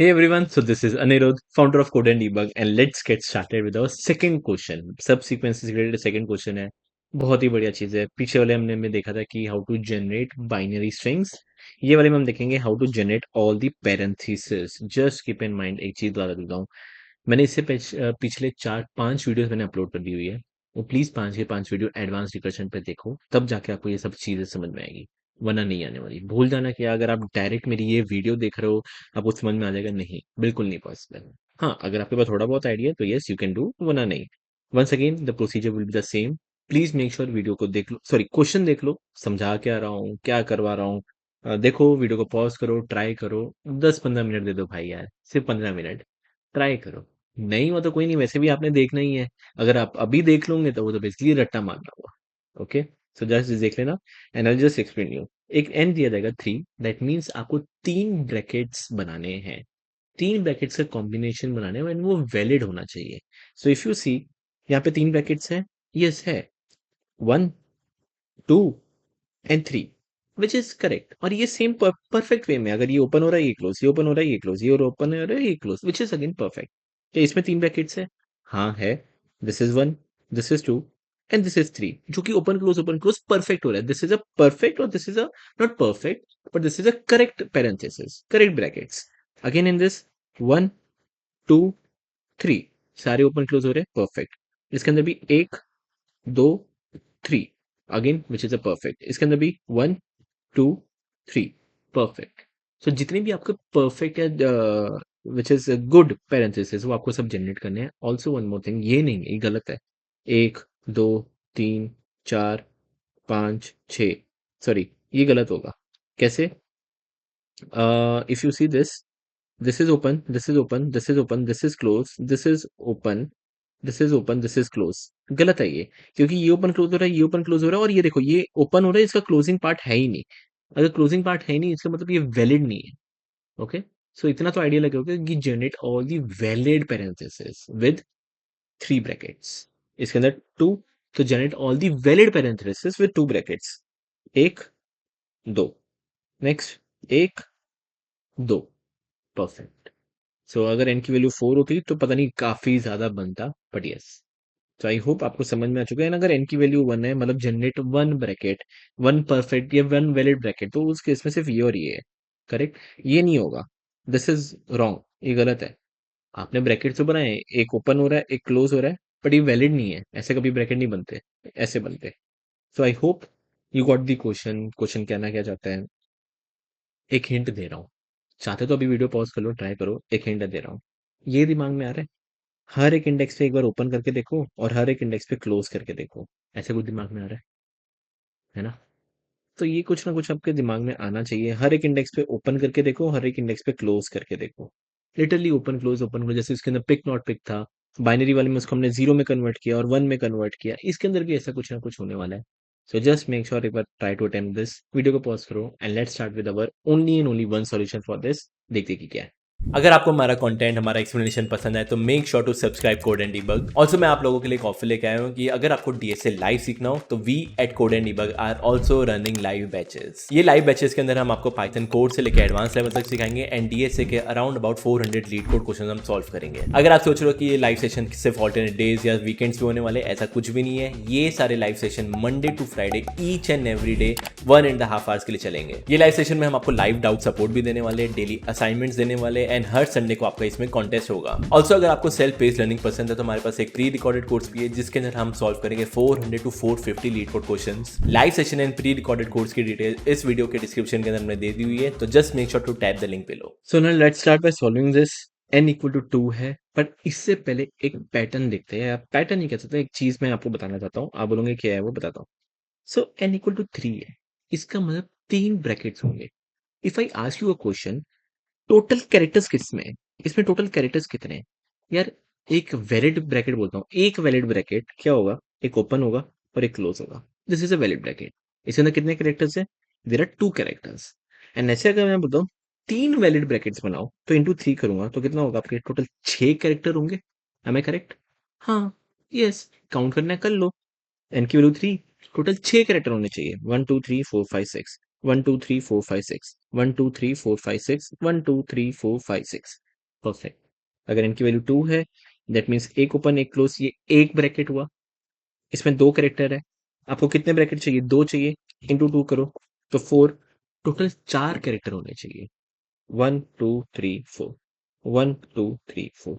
Hey everyone, so this is Anirudh, founder of Code and Debug, and let's get started with our second question. सब sequence से related second question है। बहुत ही बढ़िया चीज है। पीछे वाले हमने में देखा था कि how to generate binary strings. ये वाले में हम देखेंगे how to generate all the parenthesis. Just keep in mind, एक चीज बता देता हूँ। मैंने इससे पिछले 4-5 वीडियोस मैंने अपलोड कर दी हुई है। वो प्लीज 5 के 5 वीडियो एडवांस डिस्कशन पे देखो, तब जाके आपको ये सब चीजें समझ में आएगी। वरना नहीं आने वाली। भूल जाना कि अगर आप डायरेक्ट मेरी ये वीडियो देख रहे हो आपको समझ में आ जाएगा, नहीं, बिल्कुल नहीं पॉसिबल। हाँ, अगर आपके पास थोड़ा बहुत आइडिया तो यस यू कैन डू, वरना नहीं। Once again the procedure will be the same. Please make sure video को देख लो, सॉरी क्वेश्चन देख लो, समझा क्या रहा हूँ, क्या करवा रहा हूँ। देखो, वीडियो को पॉज करो, ट्राई करो। 10-15 मिनट दे दो भाई यार, सिर्फ 15 मिनट। ट्राई करो। नहीं हुआ तो कोई नहीं, वैसे भी आपने देखना ही है। अगर आप अभी देख लोगे तो वो तो बेसिकली रट्टा मारना हुआ। ओके, सो जस्ट देख लेना and I just explain you. एक एन दिया जाएगा 3, दैट मीन्स आपको 3 ब्रैकेट्स बनाने हैं। 3 ब्रैकेट्स का कॉम्बिनेशन बनाने हैं एंड वो वैलिड होना चाहिए। सो इफ यू सी, यहाँ पे 3 ब्रैकेट्स हैं। यस है, 1, 2 एंड 3, विच इज करेक्ट। और ये सेम परफेक्ट वे में, अगर ये ओपन हो रहा है ये क्लोज, ये ओपन हो रहा है ये क्लोज, ये ओपन हो रहा है ये close, which is again perfect. क्या इसमें 3 ब्रैकेट्स है? हाँ है। This is 1, this is 2 and this is 3, जो कि ओपन क्लोज परफेक्ट हो रहा है। दिस इज अ परफेक्ट और this is a not perfect, but this is a correct parenthesis, correct brackets. Again in this 1, 2, 3 सारे ओपन क्लोज हो रहे हैं, परफेक्ट। इसके अंदर भी 1, 2, 3 again which is a perfect. इसके अंदर भी 1, 2, 3 परफेक्ट। सो जितने भी आपके परफेक्ट या विच इज गुड पैरेंथेसिस वो आपको सब जनरेट करने हैं। ऑल्सो वन मोर थिंग, ये नहीं, ये गलत है। 1, 2, 3, 4, 5, 6, सॉरी, ये गलत होगा। कैसे? If you see this, this is open, this is open, this is open, this is close, this is open, this is open, this is close. गलत है ये, क्योंकि ये ओपन क्लोज हो रहा है, ये ओपन क्लोज हो रहा है, और ये देखो ये ओपन हो रहा है, इसका क्लोजिंग पार्ट है ही नहीं। अगर क्लोजिंग पार्ट है नहीं, इसका मतलब ये वैलिड नहीं है। ओके, सो इतना तो आइडिया लगे होगा कि generate all the valid parenthesis with 3 brackets. इसके अंदर 2, तो generate all the valid parenthesis with 2 brackets. 1, 2, next 1, 2, perfect. So अगर एन की वैल्यू 4 होती तो पता नहीं काफी ज्यादा बनता, बट यस। तो आई होप आपको समझ में आ चुका है। अगर एन की वैल्यू 1 है, मतलब जनरेट 1 ब्रैकेट, 1 परफेक्ट या 1 वैलिड ब्रैकेट, तो उस केस में सिर्फ ये और ये है। करेक्ट, ये नहीं होगा। दिस इज रॉन्ग, ये गलत है। आपने ब्रैकेट तो बनाए, एक ओपन हो रहा है एक क्लोज हो रहा है, बट ये वैलिड नहीं है। ऐसे कभी ब्रैकेट नहीं बनते, ऐसे बनते। So I hope you got the question. Question कहना क्या चाहता है, एक हिंट दे रहा हूँ। चाहते तो अभी वीडियो पॉज कर लो, ट्राई करो, एक हिंट दे रहा हूँ। ये दिमाग में आ रहा है, हर एक इंडेक्स पे एक बार ओपन करके देखो और हर एक इंडेक्स पे क्लोज करके देखो। ऐसे कुछ दिमाग में आ रहा है ना? तो ये कुछ ना कुछ आपके दिमाग में आना चाहिए। हर एक इंडेक्स पे ओपन करके देखो, हर एक इंडेक्स पे क्लोज करके देखो। लिटरली ओपन क्लोज, जैसे इसके अंदर पिक नॉट पिक था, बाइनरी वाले में उसको हमने 0 में कन्वर्ट किया और 1 में कन्वर्ट किया। इसके अंदर भी ऐसा कुछ ना कुछ होने वाला है। सो जस्ट मेक श्योर, एक बार try to attempt this. Video को पॉज करो and let's start with our only and only one solution for this. देखते कि क्या है। अगर आपको हमारा कंटेंट, हमारा एक्सप्लेनेशन पसंद है तो make sure to subscribe code and debug. Also मैं आप लोगों के लिए एक ऑफर लेके आया हूँ कि अगर आपको डीएसए लाइव सीखना हो तो we at code and debug are also running live batches. ये लाइव बैचेस के अंदर हम आपको पाइथन कोड से लेकर एडवांस लेवल तक सिखाएंगे एंड डीएसए के around about 400 leet code question हम सॉल्व करेंगे। अगर आप सोच रहे हो कि ये लाइव सेशन सिर्फ ऑल्टरनेट डेज या वीकेंड्स पे होने वाले, ऐसा कुछ भी नहीं है। ये सारे live session Monday to Friday each and every day 1.5 hours के लिए चलेंगे। ये लाइव सेशन में हम आपको लाइव डाउट सपोर्ट भी देने वाले, डेली असाइनमेंट्स देने वाले एंड हर संडे को आपका इसमें कॉन्टेस्ट होगा। ऑल्सो अगर आपको सेल्फ बेस्ड लर्निंग पसंद है तो हमारे पास एक प्री रिकॉर्डेड कोर्स भी है जिसके अंदर हम सॉल्व करेंगे 400 to 450 LeetCode questions. Live session and prerecorded course की डिटेल इस वीडियो के डिस्क्रिप्शन के अंदर हमने दे दी हुई है, तो just make sure to tap the link below. So now let's start by solving this. n equal to 2 है, बट इससे पहले एक पैटर्न देखते हैं। पैटर्न नहीं कह सकते, एक चीज मैं आपको बताना चाहता हूँ। आप बोलोगे क्या है, वो बताता हूँ। सो n इक्वल टू 3 है, इसका मतलब 3 ब्रैकेट्स होंगे। If I ask you a question, total characters किसमें है? इसमें टोटल कैरेक्टर्स कितने हैं? यार, एक वैलिड ब्रैकेट बोलता हूँ, एक वैलिड ब्रैकेट क्या होगा? एक ओपन होगा और एक क्लोज होगा। This is a valid bracket. इसके अंदर कितने कैरेक्टर्स है? There are 2 characters. एंड ऐसे अगर मैं बोलता हूँ 3 वैलिड ब्रैकेट्स बनाओ तो इंटू 3 करूंगा तो कितना होगा? आपके टोटल 6 कैरेक्टर होंगे। Am I correct? हाँ, यस। काउंट करना है, कर लो। एन की वैल्यू 3, टोटल 6 कैरेक्टर होने चाहिए। 1 2 3 4 5 6, 1 2 3 4 5 6, 1 2 3 4 5 6, परफेक्ट। अगर n की वैल्यू 2 है, दैट मीन्स एक ओपन एक क्लोज, ये एक ब्रैकेट हुआ। इसमें 2 कैरेक्टर है। आपको कितने ब्रैकेट चाहिए? 2 चाहिए, इंटू 2 करो तो 4। टोटल 4 कैरेक्टर होने चाहिए। 1 2 3 4, 1 2 3 4।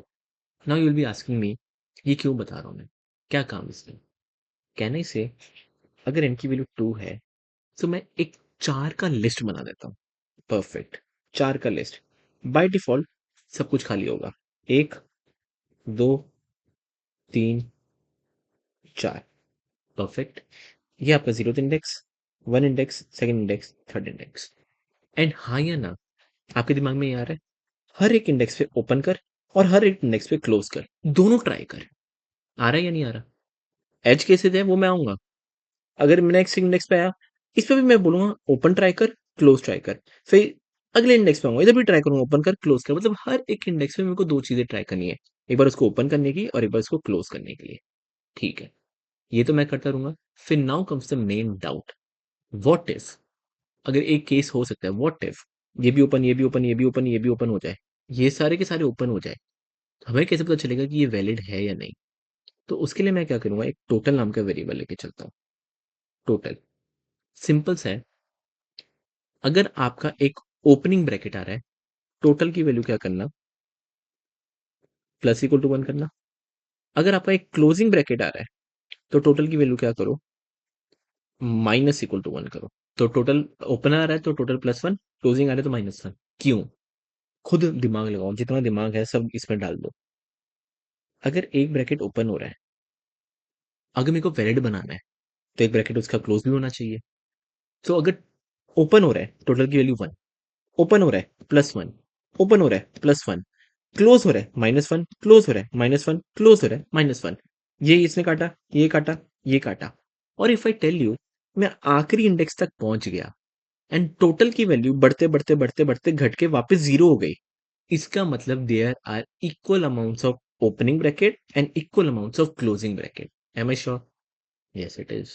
Now you will be asking me, ये क्यों बता रहा हूं मैं, क्या काम इसमें? कहने से, अगर n की वैल्यू 2 है तो मैं एक 4 का लिस्ट बना देता हूँ। परफेक्ट। 4 का लिस्ट बाय डिफॉल्ट सब कुछ खाली होगा। 1 2 3 4। परफेक्ट। ये आपका zeroth index, 1 index, second index, third index. And हाँ या ना, आपके दिमाग में ये आ रहा है? हर एक इंडेक्स पे ओपन कर और हर एक इंडेक्स पे क्लोज कर, दोनों ट्राई कर। आ रहा है या नहीं आ रहा? एज केसेस है वो मैं आऊंगा। अगर मैं नेक्स्ट इंडेक्स पे आया, इस पे भी मैं बोलूंगा ओपन ट्राई कर, क्लोज ट्राई कर। फिर अगले इंडेक्स पे आऊंगा, इधर भी ट्राई करूंगा, ओपन कर क्लोज कर। मतलब हर एक इंडेक्स पे मेरे को 2 चीजें ट्राई करनी है, एक बार उसको ओपन करने की और एक बार उसको क्लोज करने के लिए। ठीक है, ये तो मैं करता रहूंगा। फिर now comes the main doubt, what if, अगर एक केस हो सकता है, व्हाट इफ ये भी ओपन, ये भी ओपन, ये भी ओपन, ये भी ओपन हो जाए, ये सारे के सारे ओपन हो जाए, हमें कैसे पता चलेगा कि ये वैलिड है या नहीं? तो उसके लिए मैं क्या करूंगा, एक टोटल नाम का वेरिएबल लेके चलता हूँ। टोटल सिंपल सा है। अगर आपका एक ओपनिंग ब्रैकेट आ रहा है, टोटल की वैल्यू क्या करना, प्लस इक्वल टू 1 करना। अगर आपका एक क्लोजिंग ब्रैकेट आ रहा है, तो टोटल की वैल्यू क्या करो, माइनस इक्वल टू 1 करो। तो टोटल ओपन आ रहा है तो टोटल +1, क्लोजिंग आ रहा है तो -1। क्यों? खुद दिमाग लगाओ, जितना दिमाग है सब इसमें डाल दो। अगर एक ब्रैकेट ओपन हो रहा है, अगर मेरे को वैलिड बनाना है, तो एक ब्रैकेट उसका क्लोज भी होना चाहिए। तो अगर ओपन हो रहा है, टोटल की वैल्यू 1, ओपन हो रहा है +1, ओपन हो रहा है +1, क्लोज हो रहा है -1, क्लोज हो रहा है -1, क्लोज हो रहा है -1। ये इसने काटा, ये काटा, ये काटा। और इफ आई टेल यू, मैं आखिरी इंडेक्स तक पहुंच गया एंड टोटल की वैल्यू बढ़ते बढ़ते बढ़ते बढ़ते घट के वापस 0 हो गई, इसका मतलब there are equal amounts of opening bracket and equal amounts of closing bracket. Am I sure? Yes it is.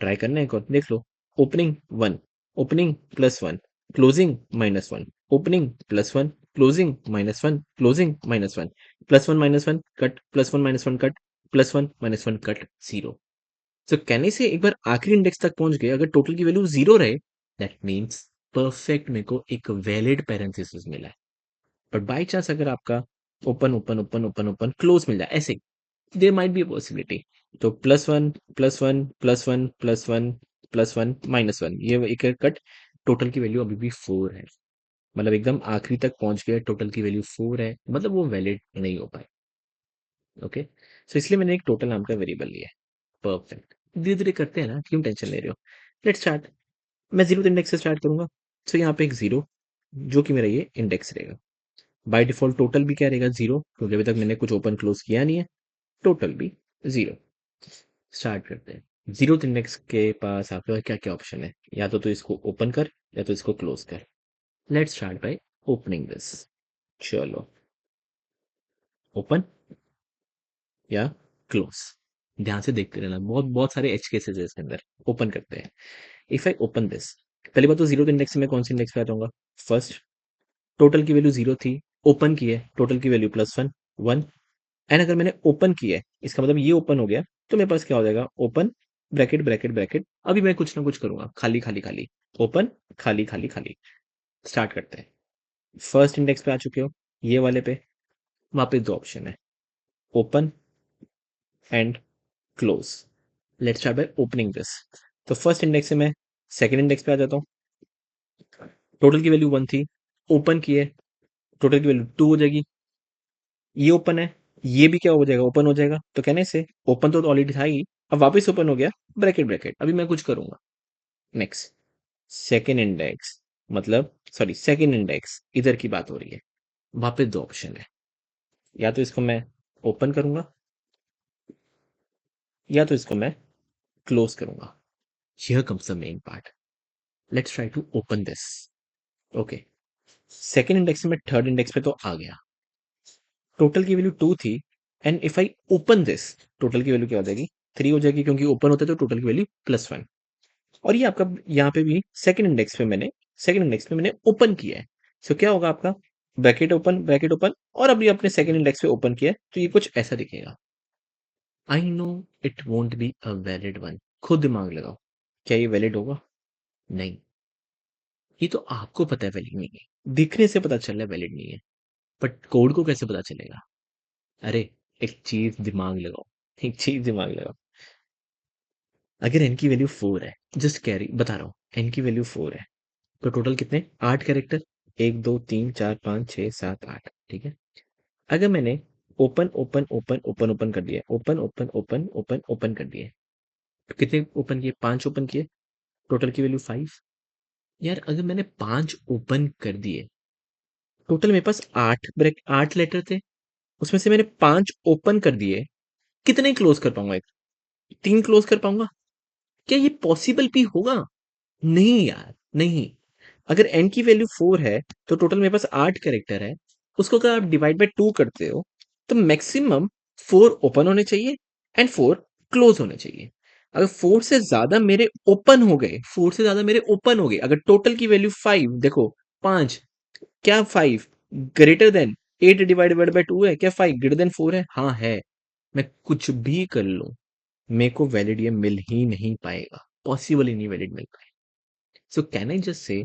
Try करना है एक और, देख लो। Opening 1, opening +1, closing -1, opening +1, closing -1, closing -1, +1 -1 cut, +1 -1 cut, +1 -1 cut, 0। तो कहने से एक बार आखिरी इंडेक्स तक पहुंच गए, अगर टोटल की वैल्यू 0 रहे, दैट मीन्स परफेक्ट मेरे को एक वैलिड पैरेंथेसिस मिला है। बट बाय चांस अगर आपका open open open open open close मिल जाए ऐसे, there might be a possibility. तो +1 +1 +1 +1 +1 -1, ये एक एक कट, टोटल की वैल्यू अभी भी 4 है। मतलब एकदम आखिरी तक पहुंच गया, टोटल की वैल्यू 4 है, मतलब वो वैलिड नहीं हो पाए। ओके, सो इसलिए मैंने एक टोटल नाम का वेरिएबल लिया है। परफेक्ट। धीरे धीरे करते हैं ना, क्यों टेंशन ले रहे हो? Let's start. मैं जीरो इंडेक्स से स्टार्ट करूंगा। सो यहाँ पे एक 0, जो कि मेरा ये इंडेक्स रहेगा। बाय डिफॉल्ट टोटल भी क्या रहेगा, 0, क्योंकि अभी तक मैंने कुछ ओपन क्लोज किया नहीं है। टोटल भी 0। स्टार्ट करते हैं। जीरो इंडेक्स के पास आपके पास क्या क्या ऑप्शन है, या तो इसको ओपन कर या तो इसको क्लोज कर। Let's start by opening this. चलो, ओपन या क्लोज, ध्यान से देखते रहना, बहुत बहुत सारे एच केसेस है इसके अंदर। ओपन करते हैं। इफ आई ओपन दिस, पहली बात तो जीरो इंडेक्स से मैं कौन सी इंडेक्स पे आ जाऊंगा, फर्स्ट। टोटल की वैल्यू 0 थी, ओपन की है, टोटल की वैल्यू +1 1। एंड अगर मैंने ओपन किया है, इसका मतलब ये ओपन हो गया, तो मेरे पास क्या हो जाएगा, ओपन ब्रैकेट ब्रैकेट ब्रैकेट। अभी मैं कुछ ना कुछ करूंगा, खाली खाली खाली, ओपन, खाली खाली खाली। स्टार्ट करते हैं। फर्स्ट इंडेक्स पे आ चुके हो, ये वाले पे। वहां पे 2 ऑप्शन है, open and close. Let's start by opening this. तो फर्स्ट इंडेक्स से मैं सेकंड इंडेक्स पे आ जाता हूँ। टोटल की वैल्यू 1 थी, ओपन की है, टोटल की वैल्यू 2 हो जाएगी। ये ओपन है, ये भी क्या हो जाएगा, ओपन हो जाएगा। तो कहने से ओपन तो ऑलरेडी था ही, अब वापस ओपन हो गया, ब्रैकेट ब्रैकेट। अभी मैं कुछ करूंगा। नेक्स्ट, सेकेंड इंडेक्स, मतलब सॉरी सेकेंड इंडेक्स, इधर की बात हो रही है। वहां पे 2 ऑप्शन है, या तो इसको मैं ओपन करूंगा या तो इसको मैं क्लोज करूंगा। Here comes the main part. Let's try to open this. Okay, second index से मैं थर्ड इंडेक्स पे तो आ गया। टोटल की वैल्यू 2 थी, and if I open this, total की वैल्यू क्या हो जाएगी, 3 हो जाएगी, क्योंकि ओपन होता है तो टोटल की वैल्यू +1। और ये आपका यहाँ पे भी सेकंड इंडेक्स पे मैंने ओपन किया है। सो क्या होगा आपका, ब्रैकेट ओपन, और अभी अपने सेकंड इंडेक्स पे ओपन किया है, तो ये कुछ ऐसा दिखेगा। I know it won't be a valid one. खुद दिमाग लगाओ, क्या ये वैलिड होगा? नहीं। ये तो आपको पता है वैलिड नहीं है, दिखने से पता चल रहा है वैलिड नहीं है, बट कोड को कैसे पता चलेगा? अरे, एक चीज दिमाग लगाओ, एक चीज दिमाग लगाओ। अगर n की वैल्यू 4 है, जस्ट कैरी बता रहा हूँ, n की वैल्यू 4 है, तो टोटल कितने? 8 कैरेक्टर। 1 2 3 4 5 6 7 8, ठीक है। अगर मैंने open open open open open कर दिया, open open open open open कर दिए, तो कितने ओपन किए? 5 ओपन किए, टोटल की वैल्यू 5। यार अगर मैंने 5 ओपन कर दिए, टोटल मेरे पास 8 लेटर थे, उसमें से मैंने 5 ओपन कर दिए, कितने क्लोज कर पाऊंगा? 3 क्लोज कर पाऊंगा? क्या ये पॉसिबल भी होगा? नहीं यार, नहीं। अगर n की वैल्यू 4 है, तो टोटल मेरे पास 8 कैरेक्टर है, उसको अगर आप डिवाइड बाय 2 करते हो, तो मैक्सिमम 4 ओपन होने चाहिए एंड 4 क्लोज होने चाहिए। अगर 4 से ज्यादा मेरे ओपन हो गए, 4 से ज्यादा मेरे ओपन हो गए, अगर टोटल की वैल्यू 5 देखो, 5, क्या 5 ग्रेटर देन 8 डिवाइडेड बाय 2 है? क्या 5 ग्रेटर देन 4 है? हाँ है। मैं कुछ भी कर लूं, मेरे को वैलिड ये मिल ही नहीं पाएगा, पॉसिबल ही नहीं वैलिड मिल पाएगा। So can I just say,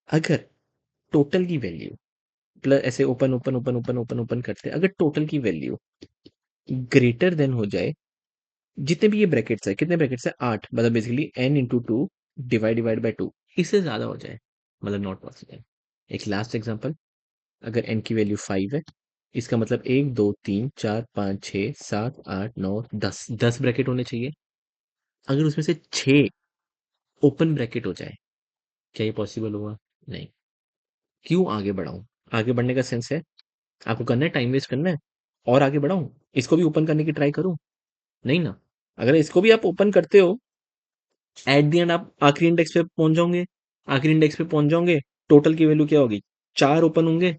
अगर टोटल की वैल्यू प्लस ऐसे open open open open open open करते हैं, अगर टोटल की वैल्यू ग्रेटर देन हो जाए, जितने भी ये ब्रैकेट्स है, कितने ब्रैकेट्स है? 8, मतलब basically n into two divide by 2, इससे ज्यादा हो जाए, मतलब नॉट पॉसिबल। एक लास्ट एग्जांपल, अगर n की वैल्यू 5 है, इसका मतलब 1 2 3 4 5 6 7 8 9 10, 10 ब्रैकेट होने चाहिए। अगर उसमें से 6 ओपन ब्रैकेट हो जाए, क्या ये पॉसिबल होगा? नहीं। क्यों आगे बढ़ाऊं? आगे बढ़ने का सेंस है, आपको करना है, टाइम वेस्ट करना है, और आगे बढ़ाऊं, इसको भी ओपन करने की ट्राई करूं? नहीं ना। अगर इसको भी आप ओपन करते हो, एट द एंड आप आखिरी इंडेक्स पे पहुंच जाओगे, आखिरी इंडेक्स पे पहुंच जाओगे, टोटल की वैल्यू क्या होगी? 4 ओपन होंगे,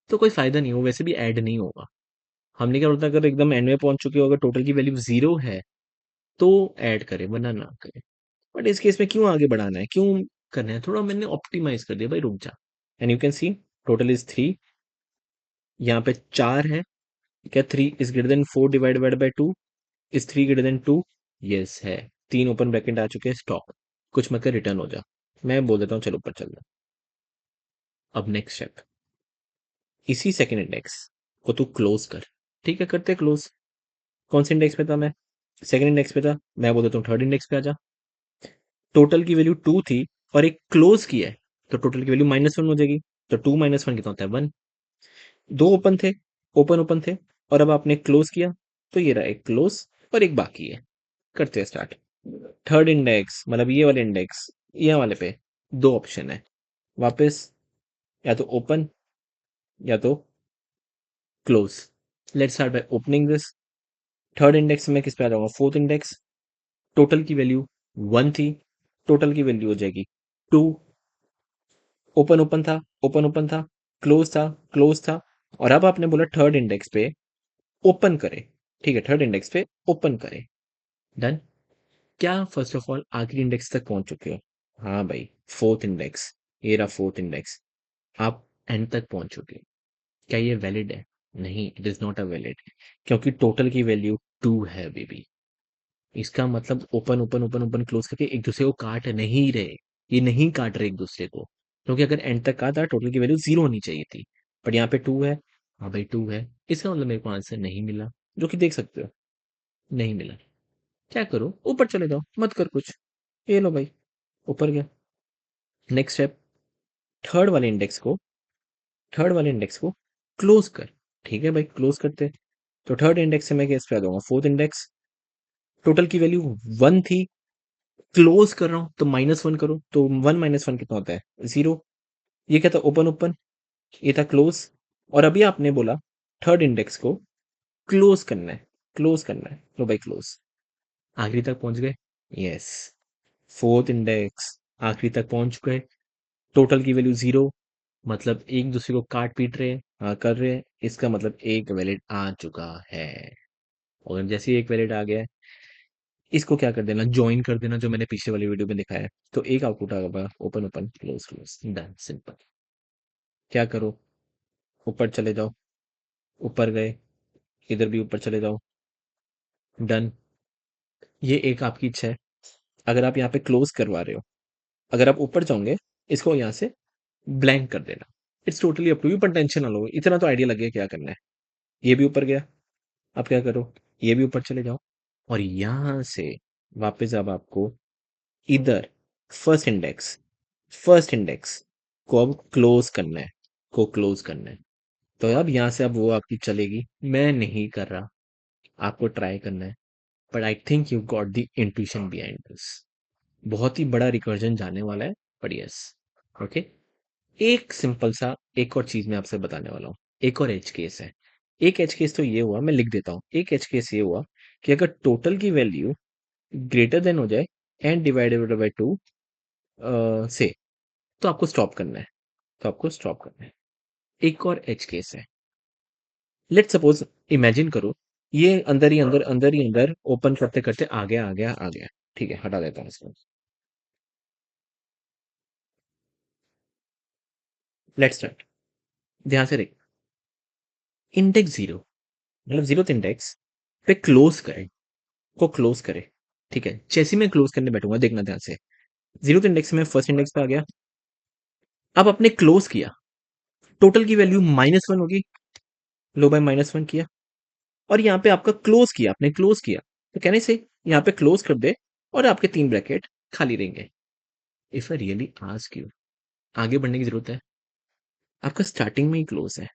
तो कोई फायदा नहीं हो, वैसे भी ऐड नहीं होगा। हमने क्या बोलता है, अगर एकदम एंड में पहुंच चुके हो, अगर टोटल की वैल्यू 0 है, तो ऐड करें, वरना ना करें। बट इस केस में क्यों आगे बढ़ाना है, क्यों करना है? थोड़ा मैंने ऑप्टिमाइज कर दिया, भाई रुक जा। And you can see total is 3, यहाँ पे 4 है। क्या 3 is greater than 4 divided by 2? Is 3 greater than 2? Yes है। 3 ओपन ब्रैकेट आ चुके हैं, स्टॉप। कुछ मत कर, रिटर्न हो जा। मैं बोल देता हूँ, चलो ऊपर चल रहा। अब नेक्स्ट स्टेप, इसी सेकंड इंडेक्स को तू क्लोज कर। ठीक है, करते क्लोज। कौन से इंडेक्स पे था मैं? सेकंड इंडेक्स पे था। मैं बोल देता हूँ थर्ड इंडेक्स पे आ जा। टोटल की वैल्यू 2 थी, और एक क्लोज किया है, तो टोटल की वैल्यू -1 हो जाएगी। तो 2 - 1 कितना होता है? 1। दो ओपन थे, ओपन ओपन थे, और अब आपने क्लोज किया, तो ये रहा एक क्लोज और एक बाकी है। करते हैं स्टार्ट। थर्ड इंडेक्स मतलब ये वाले इंडेक्स, ये वाले पे दो ऑप्शन है वापस, या तो ओपन या तो close. Let's start by opening this. Third index में किस पे आ जाऊंगा? Fourth index. टोटल की वैल्यू 1 थी, टोटल की वैल्यू हो जाएगी 2। ओपन ओपन था, ओपन ओपन था, क्लोज था, और अब आपने बोला थर्ड इंडेक्स पे ओपन करे। ठीक है, थर्ड इंडेक्स पे ओपन करे। डन। क्या फर्स्ट ऑफ ऑल आखिरी इंडेक्स तक पहुंच चुके हो? हाँ भाई, फोर्थ इंडेक्स, ये रहा फोर्थ इंडेक्स। आप एंड तक पहुंच चुके हो। क्या ये वैलिड है? नहीं, it is not a valid, क्योंकि टोटल की वैल्यू 2 है बेबी। इसका मतलब open open open open close करके एक दूसरे को काट नहीं रहे, ये नहीं काट रहे एक दूसरे को, क्योंकि अगर एंड तक कहा था टोटल की वैल्यू 0 होनी चाहिए थी, बट यहाँ पे 2 है। हाँ भाई 2 है, इसका मतलब मेरे को आंसर नहीं मिला, जो कि देख सकते हो, नहीं मिला। क्या करो, ऊपर चले जाओ, मत कर कुछ। ये लो भाई, ऊपर गया। नेक्स्ट स्टेप, थर्ड वाले इंडेक्स को थर्ड वाले इंडेक्स को क्लोज कर। ठीक है भाई, क्लोज करते हैं। तो थर्ड इंडेक्स से मैं केस पे आ जाऊंगा, फोर्थ इंडेक्स। टोटल की वैल्यू 1 थी, क्लोज कर रहा हूं, तो -1 करो, तो 1 - 1 कितना होता है? 0। ये क्या था? ओपन ओपन, ये था क्लोज। और अभी आपने बोला थर्ड इंडेक्स को क्लोज करना है, क्लोज करना है, लो भाई क्लोज। आखिरी तक पहुंच गए। यस, फोर्थ इंडेक्स आखिरी तक पहुंच गए। टोटल की वैल्यू 0, मतलब एक दूसरे को काट पीट रहे हैं, हाँ कर रहे हैं, इसका मतलब एक वैलिड आ चुका है। और जैसे ही एक वैलिड आ गया है, इसको क्या कर देना, ज्वाइन कर देना, जो मैंने पिछले वाली वीडियो में दिखाया है, तो एक आउटपुट आ गया, open open close close, done, simple. क्या करो, ऊपर चले जाओ, ऊपर गए, इधर भी ऊपर चले जाओ, डन। ये एक आपकी इच्छा है। अगर आप यहाँ पे क्लोज करवा रहे हो, अगर आप ऊपर जाओगे, इसको यहाँ से ब्लैंक कर देना। It's totally up to you, पर टेंशन ना लो, इतना तो आइडिया लग गया क्या करना है। ये भी ऊपर गया, अब क्या करो, ये भी ऊपर चले जाओ, और यहां से वापस अब आपको इधर फर्स्ट इंडेक्स, फर्स्ट इंडेक्स को अब क्लोज करना है, को क्लोज करना है। तो अब यहाँ से अब वो आपकी चलेगी, मैं नहीं कर रहा, आपको ट्राई करना है। But I think you got the intuition behind this. बहुत ही बड़ा रिकर्जन जाने वाला है, बट यस, ओके। एक सिंपल सा एक और चीज मैं आपसे बताने वाला हूँ। एक और एज केस है। एक एज केस तो ये हुआ, मैं लिख देता हूँ। एक एज केस ये हुआ कि अगर टोटल की वैल्यू ग्रेटर देन हो जाए एंड डिवाइडेड बाय टू से, तो आपको स्टॉप करना है, तो आपको स्टॉप करना है। एक और एज केस है। लेट सपोज, इमेजिन करो, ये अंदर ही अंदर, अंदर ही अंदर ओपन करते करते आ गया, आ गया, आ गया। ठीक है, हटा देता हूँ इसको। Let's start. ध्यान से देख, इंडेक्स जीरो, मतलब जीरो इंडेक्स पे क्लोज करें, को क्लोज करे। ठीक है, जैसे ही मैं क्लोज करने बैठूंगा, देखना ध्यान से, जीरो इंडेक्स में फर्स्ट इंडेक्स पे आ गया। अब आपने क्लोज किया, टोटल की वैल्यू -1 होगी, लो बाय -1 किया, और यहाँ पे आपका क्लोज किया, आपने क्लोज किया, तो कहने से यहाँ पे क्लोज कर दे, और आपके 3 ब्रैकेट खाली रहेंगे। If I really ask you, आगे बढ़ने की जरूरत है? आपका स्टार्टिंग में ही क्लोज है,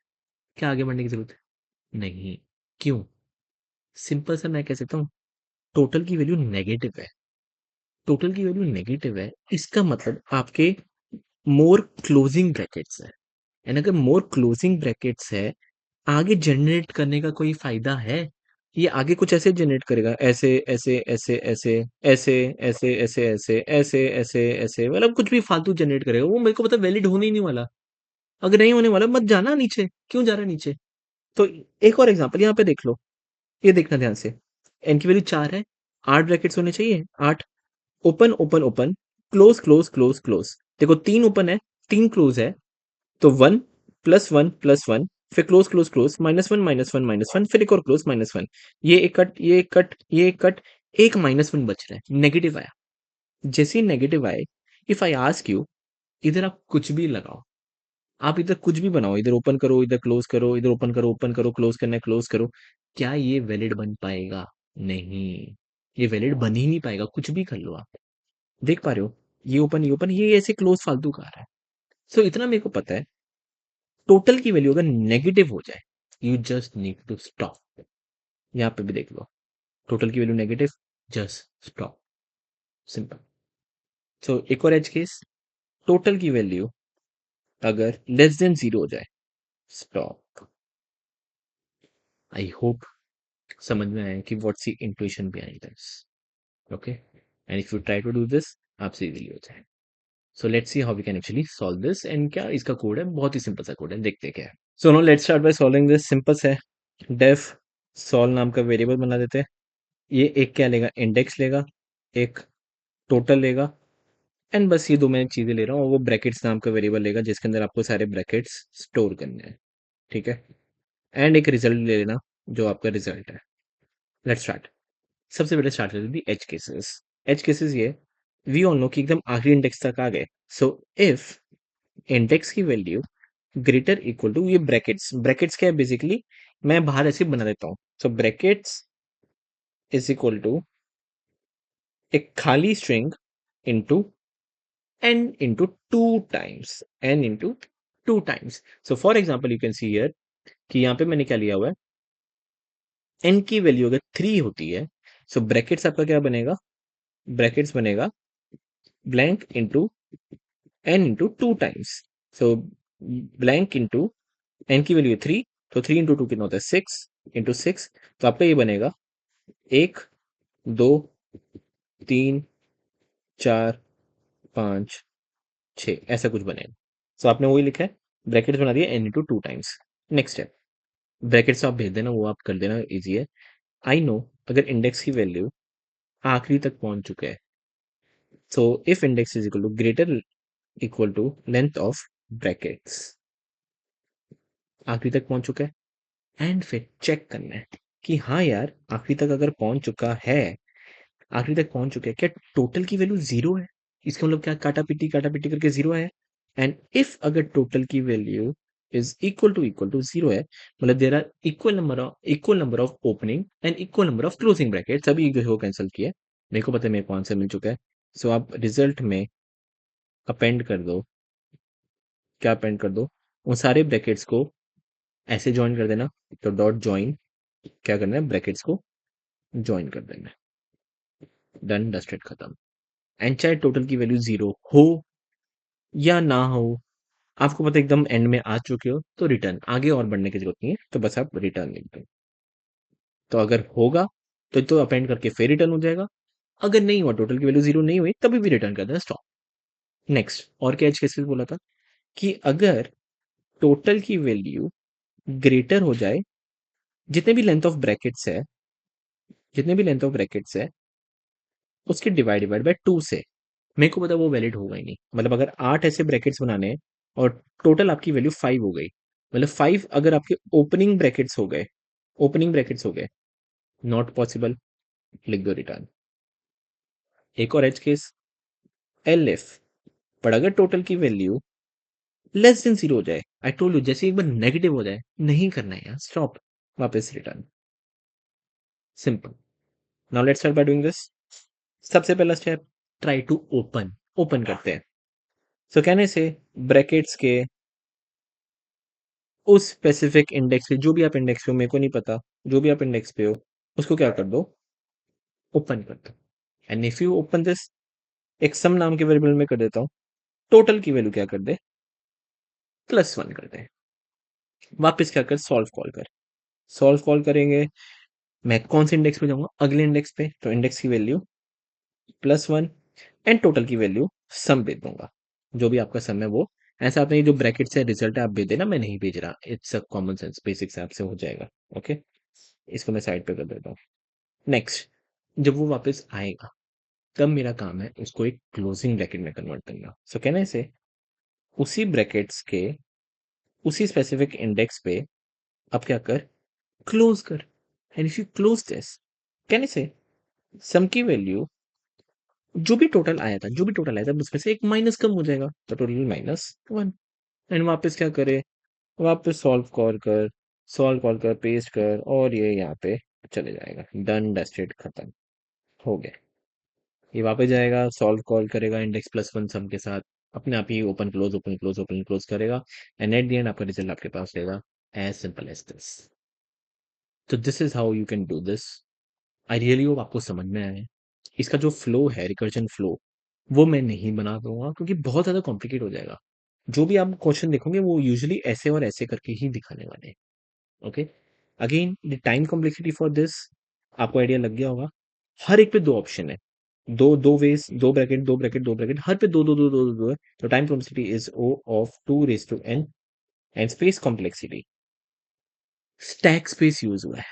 क्या आगे बढ़ने की जरूरत है? नहीं। क्यों? सिंपल सा मैं कह सकता हूँ, टोटल की वैल्यू नेगेटिव है। टोटल की वैल्यू नेगेटिव है, इसका मतलब आपके मोर क्लोजिंग ब्रैकेट्स है। एंड अगर मोर क्लोजिंग ब्रैकेट्स है, आगे जनरेट करने का कोई फायदा है? ये आगे कुछ ऐसे जनरेट करेगा, ऐसे ऐसे ऐसे ऐसे ऐसे ऐसे ऐसे ऐसे ऐसे ऐसे ऐसे, मतलब कुछ भी फालतू जनरेट करेगा, वो मेरे को पता वैलिड होने ही नहीं वाला। अगर नहीं होने वाला, मत जाना नीचे, क्यों जा रहा है नीचे? तो एक और एग्जांपल यहाँ पे देख लो, ये देखना ध्यान से। एन की वैल्यू 4 है, 8 ब्रैकेट्स होने चाहिए, 8। Open open open, close close close close. देखो 3 ओपन है, 3 क्लोज है, तो 1 +1 +1, फिर क्लोज क्लोज क्लोज, -1 -1 -1, फिर एक और क्लोज -1। ये एक कट, ये एक कट, ये एक कट, एक -1 बच रहा है, नेगेटिव आया। जैसे ही नेगेटिव आए, इफ आई आस्क यू, इधर आप कुछ भी लगाओ, आप इधर कुछ भी बनाओ, इधर ओपन करो, इधर क्लोज करो, इधर ओपन करो, क्लोज करना है क्लोज करो, क्या ये वैलिड बन पाएगा? नहीं, ये वैलिड बन ही नहीं पाएगा, कुछ भी कर लो आप। देख पा रहे हो, ये ओपन, ये ओपन, ये ऐसे क्लोज फालतू का आ रहा है। सो इतना मेरे को पता है, टोटल की वैल्यू अगर नेगेटिव हो जाए, you just need to stop. यहाँ पे भी देख लो, टोटल की value negative, just stop, simple. So एक और एज केस, टोटल की वैल्यू अगर लेस देन जीरो हो जाए, स्टॉप। आई होप समझ में आया कि what's the intuition behind this, okay. And if you try to do this, आपसे इजीली हो जाए। So let's see how we can actually solve this. And क्या इसका कोड है, बहुत ही सिंपल सा कोड है, देखते हैं क्या है। So now let's start by solving this. Simple है, डेफ सॉल्व नाम का वेरिएबल बना देते हैं। ये एक क्या लेगा, इंडेक्स लेगा, एक टोटल लेगा, एंड बस ये दो मैं चीजें ले रहा हूँ, और वो ब्रैकेट्स नाम का वेरिएबल लेगा जिसके अंदर आपको सारे ब्रैकेट्स स्टोर करने हैं। ठीक है, एंड एक रिजल्ट ले लेना, जो आपका रिजल्ट है। Let's start. सबसे पहले स्टार्ट करते हैं एज केसेस। एज केसेस ये, वी ऑल नो कि एकदम आखिरी इंडेक्स तक आ गए। सो इफ इंडेक्स की वैल्यू ग्रेटर इक्वल टू, ये ब्रैकेट्स, ब्रैकेट्स क्या है बेसिकली, मैं बाहर ऐसे बना देता हूँ। सो ब्रैकेट्स इज इक्वल टू एक खाली string into n into 2 times, n into 2 times. So for example you can see here कि यहाँ पे मैंने क्या लिया हुआ है, n की वैल्यू अगर 3 होती है, सो ब्रैकेट्स आपका क्या बनेगा, ब्रैकेट्स बनेगा blank into n into 2 times। सो ब्लैंक इंटू n की वैल्यू 3, तो 3 इंटू 2 कितना होता है, 6 इंटू 6। तो आपका ये बनेगा 1 2 3 4 5 6, ऐसा कुछ बनेगा। सो आपने वही लिखा है, ब्रैकेट्स बना दिया n इंटू 2 times। नेक्स्ट है, ब्रैकेट्स आप भेज देना, वो आप कर देना, इजी है। आई नो अगर इंडेक्स की वैल्यू आखिरी तक पहुंच चुका है, so if index is equal to greater equal to length of brackets, आखिरी तक पहुंच चुका है, एंड फिर चेक करना है कि हाँ यार आखिरी तक अगर पहुंच चुका है, आखिरी तक पहुंच चुके हैं, क्या टोटल की वैल्यू जीरो है? इसका मतलब क्या, काटा पीटी करके जीरो है। एंड इफ अगर टोटल की value is equal to zero है, मतलब there are equal number of opening and equal number of closing bracket, सभी एक दूसरे को कैंसिल किया, मेरे को पता है मेरे को आंसर मिल चुका है। सो आप रिजल्ट में अपेंड कर दो, क्या अपेंड कर दो, उन सारे ब्रैकेट्स को ऐसे ज्वाइन कर देना। तो डॉट ज्वाइन, क्या करना है, ब्रैकेट्स को ज्वाइन कर देना। डन, डस्टेड, खत्म। एंड चाहे टोटल की वैल्यू जीरो हो या ना हो, आपको पता है एकदम एंड में आ चुके हो, तो रिटर्न, आगे और बढ़ने की जरूरत नहीं है, तो बस आप रिटर्न लिख दो। तो अगर होगा तो अपेंड करके फिर रिटर्न हो जाएगा, अगर नहीं हुआ, टोटल की वैल्यू जीरो नहीं हुई, तभी भी रिटर्न कर देना, स्टॉप। नेक्स्ट, और क्या एज केसेस बोला था कि अगर टोटल की वैल्यू ग्रेटर हो जाए, जितने भी लेंथ ऑफ ब्रैकेट्स है, जितने भी लेंथ ऑफ ब्रैकेट्स है उसके डिवाइड बाय टू से, मेरे को पता है वो वैलिड होगा ही नहीं। मतलब अगर 8 ऐसे ब्रैकेट्स बनाने हैं और टोटल आपकी वैल्यू 5 हो गई, मतलब 5 अगर आपके ओपनिंग ब्रैकेट्स हो गए, ओपनिंग ब्रैकेट्स हो गए, नॉट पॉसिबल, लिख दो रिटर्न। एक और एज केस, एल एफ, पर अगर टोटल की वैल्यू लेस देन जीरो हो जाए, आई टोल्ड यू, जैसे एक बार नेगेटिव हो जाए, नहीं करना है यार, स्टॉप, वापस return, simple. Now let's start by doing this. सबसे पहला step, try to open, open करते हैं। सो कहने से ब्रैकेट्स के उस स्पेसिफिक इंडेक्स पे, जो भी आप इंडेक्स पे हो, मेरे को नहीं पता, जो भी आप इंडेक्स पे हो, उसको क्या कर दो, ओपन कर दो। And if you open this, एक सम नाम के वेरिएबल में कर देता हूँ, टोटल की वैल्यू क्या कर दे, +1 कर दे। वापस क्या कर, सॉल्व कॉल कर, सॉल्व कॉल करेंगे, मैं कौन से इंडेक्स पे जाऊंगा, अगले इंडेक्स पे, तो इंडेक्स की वैल्यू +1 एंड टोटल की वैल्यू सम भेज दूंगा, जो भी आपका सम है वो। ऐसा आपने ये जो ब्रैकेट से रिजल्ट है आप भेज देना, मैं नहीं भेज रहा, it's a common sense, basic से आपसे हो जाएगा। ओके, इसको मैं साइड पे कर देता हूँ। नेक्स्ट, जब वो वापस आएगा, तब मेरा काम है उसको एक क्लोजिंग ब्रैकेट में कन्वर्ट करना। सो कहने से उसी ब्रैकेट्स के उसी स्पेसिफिक इंडेक्स पे अब क्या कर, क्लोज कर। And if you close this, कहने से सम की वैल्यू, जो भी टोटल आया था उसमें से एक माइनस कम हो जाएगा, तो टोटल -1। एंड वापस क्या करे, वापस सॉल्व कॉल कर, पेस्ट कर, और ये यहाँ पे चले जाएगा, डन, डस्टेड, खत्म, हो गया। ये वापस जाएगा, सॉल्व कॉल करेगा इंडेक्स +1 सम के साथ, अपने आप ही open close open close open close करेगा, एंड एट द एंड आपका रिजल्ट आपके पास रहेगा, एज सिंपल एज दिस। तो this is how you can do this. I really hope आपको समझ में आए। इसका जो फ्लो है, रिकर्जन फ्लो, वो मैं नहीं बना दूंगा क्योंकि बहुत ज्यादा कॉम्प्लिकेट हो जाएगा। जो भी आप क्वेश्चन देखोगे वो यूजुअली ऐसे और ऐसे करके ही दिखाने वाले हैं। Okay, again the time complexity for this, आपको आइडिया लग गया होगा। हर एक पे दो ऑप्शन है, दो दो वेज, दो ब्रैकेट दो ब्रैकेट दो ब्रैकेट, हर पे दो दो दो दो दो, दो है। तो time complexity is O of 2 raised to n, and space complexity, stack space use हुआ है,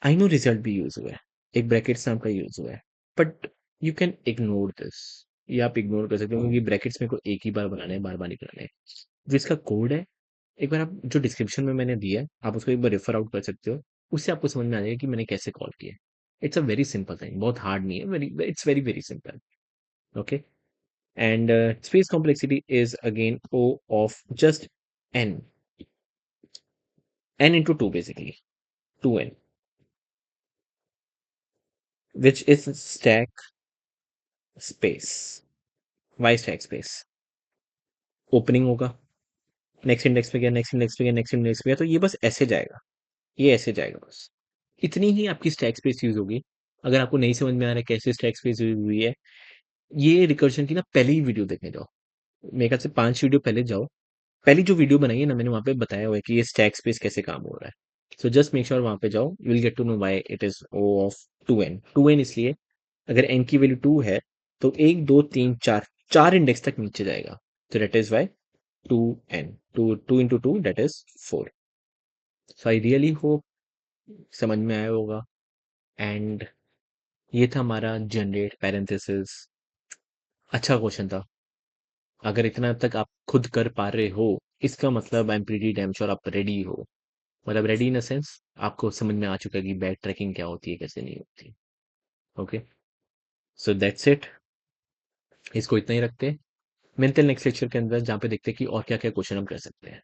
आई नो रिजल्ट भी यूज हुआ है, एक ब्रैकेट्स नाम का यूज हुआ है, but you can ignore this, ये आप इग्नोर कर सकते हो क्योंकि ब्रैकेट्स मेरे को एक ही बार बनाने हैं, बार बार नहीं बनाने हैं। जो इसका कोड है, एक बार आप जो डिस्क्रिप्शन में मैंने दिया है, आप उसको एक बार रेफर आउट कर सकते हो, उससे आपको समझ में आ जाएगा कि मैंने कैसे कॉल किया। It's a very simple thing, बहुत हार्ड नहीं है, very, it's very very simple. Okay, and space complexity is again O of just n, n into 2 basically, 2n, which is stack space, y stack space। Opening होगा, next index पे गया, next index पे गया, next index पे गया, तो ये बस ऐसे जाएगा, ये ऐसे जाएगा बस। इतनी ही आपकी स्टैक स्पेस यूज होगी। अगर आपको नहीं समझ में आ रहा है कैसे स्टैक स्पेस यूज हुई है, ये रिकर्जन की ना पहली ही वीडियो देखने जाओ, मेरे ख्याल से 5 वीडियो पहले जाओ, पहली जो वीडियो बनाई है ना मैंने, वहां पे बताया हुआ है कि ये स्टैक स्पेस कैसे काम हो रहा है। सो जस्ट मेक श्योर वहां पे जाओ, you will get to know why it is O of 2n। 2n इसलिए, अगर n की वैल्यू 2 है तो 1 2 3 4, 4 इंडेक्स तक नीचे जाएगा, तो that is why 2n, 2 2 into 2 that is 4। So I really hope समझ में आया होगा। एंड ये था हमारा जनरेट पैरेंथेसिस, अच्छा क्वेश्चन था। अगर इतना तक आप खुद कर पा रहे हो, इसका मतलब I am pretty damn sure आप रेडी हो। मतलब रेडी इन अ सेंस आपको समझ में आ चुका है कि बैक ट्रैकिंग क्या होती है, कैसे नहीं होती। Okay, so that's it. इसको इतना ही रखते हैं। मिलते हैं नेक्स्ट लेक्चर के अंदर, जहाँ पे देखते हैं कि और क्या क्या क्वेश्चन हम कर सकते हैं।